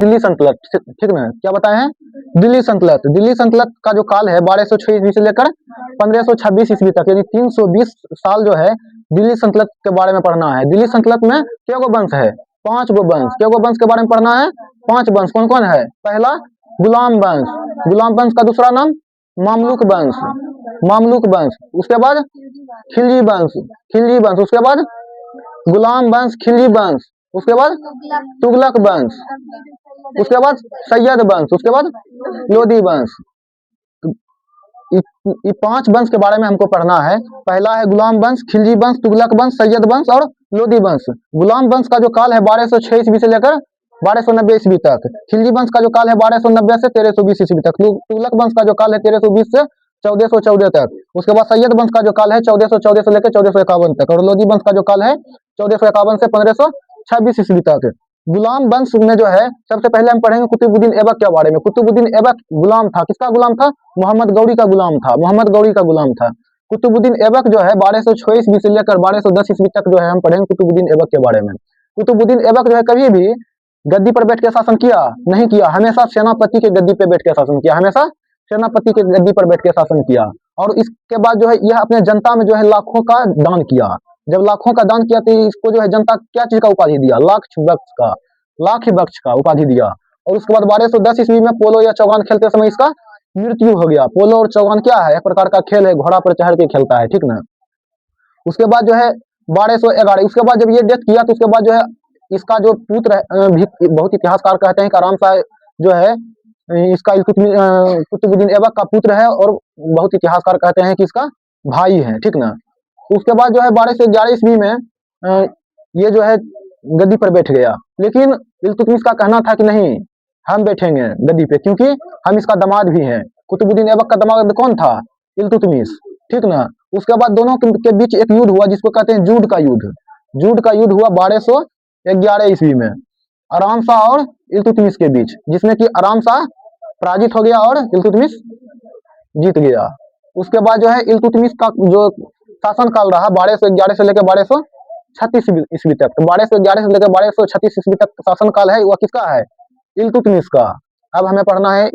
दिल्ली सल्तनत, ठीक ना, क्या बताए हैं? दिल्ली सल्तनत। दिल्ली सल्तनत का जो काल है 1206 ईस्वी से लेकर 1526 ईस्वी तक, यानी 320 साल जो है दिल्ली सल्तनत के बारे में पढ़ना है। दिल्ली सल्तनत में क्या गो वंश है? 5 गो वंश। क्या गो वंश के बारे में पढ़ना है? 5 वंश। कौन कौन है? पहला गुलाम वंश। गुलाम वंश का दूसरा नाम मामलुक वंश। मामलुक वंश। उसके बाद खिलजी वंश। खिलजी वंश। उसके बाद गुलाम वंश, खिलजी वंश। उसके बाद तुगलक वंश। उसके बाद सैयद वंश। उसके बाद लोधी वंश। ये 5 वंश के बारे में हमको पढ़ना है। पहला है गुलाम वंश, खिलजी वंश, तुगलक वंश, सैयद वंश और लोधी वंश। गुलाम वंश का जो काल है 1206 ईस्वी से लेकर 1290 ईस्वी तक। खिलजी वंश का जो काल है 1290 से 1320 ईस्वी तक। तुगलक वंश का जो काल है 1320 से 1414 तक। उसके बाद सैयद वंश का जो काल है 1414 से लेकर 1451 तक। और लोधी वंश का जो काल है 1451 से 1526 ईस्वी तक। गुलाम वंश में जो है सबसे पहले हम पढ़ेंगे कुतुबुद्दीन ऐबक के बारे में। कुतुबुद्दीन ऐबक गुलाम था। किसका गुलाम था? मोहम्मद गौरी का गुलाम था। मोहम्मद गौरी का गुलाम था। कुतुबुद्दीन ऐबक जो है 1206 ईस्वी से लेकर 1210 ईस्वी तक जो है हम पढ़ेंगे कुतुबुद्दीन ऐबक के बारे में। कुतुबुद्दीन ऐबक जो है कभी भी गद्दी पर बैठ के शासन किया नहीं किया, हमेशा सेनापति के गद्दी पे बैठ के शासन किया। हमेशा सेनापति के गद्दी पर बैठ के शासन किया। और इसके बाद जो है यह अपने जनता में जो है लाखों का दान किया। जब लाखों का दान किया तो इसको जो है जनता क्या चीज का उपाधि दिया? लाख बख्श का, लाख बख्श का उपाधि दिया। और उसके बाद 1210 ईस्वी में पोलो या चौगान खेलते समय इसका मृत्यु हो गया। पोलो और चौगान क्या है? एक प्रकार का खेल है, घोड़ा पर चढ़ के खेलता है, ठीक ना। उसके बाद जो है 1211, उसके बाद जब ये डेथ किया तो उसके बाद जो है इसका जो पुत्र भी बहुत इतिहासकार कहते हैं कि आराम सा जो है इसका कुतुबुद्दीन ऐबक का पुत्र है और बहुत इतिहासकार कहते हैं कि इसका भाई है, ठीक ना। उसके बाद जो है 1211 ईस्वी में ये जो है गद्दी पर बैठ गया। लेकिन इल्तुतमिश का कहना था कि नहीं, हम बैठेंगे गद्दी पे क्योंकि हम इसका दामाद भी हैं। कुतुबुद्दीन ऐबक का दामाद कौन था? इल्तुतमिश, ठीक ना। उसके बाद दोनों के बीच एक युद्ध हुआ जिसको कहते हैं जूड का युद्ध। जूड का युद्ध हुआ 1211 ईस्वी में आराम शाह और इल्तुतमिश के बीच, जिसमें कि आराम शाह पराजित हो गया और इल्तुतमिश जीत गया। उसके बाद जो है इल्तुतमिश का जो शासन काल रहा 1211 से लेकर 1236 ईस्वी तक। तो 1211 से लेकर 1236 ईस्वी तक शासन काल है वह किसका है? इल्तुतमिश का। अब हमें पढ़ना है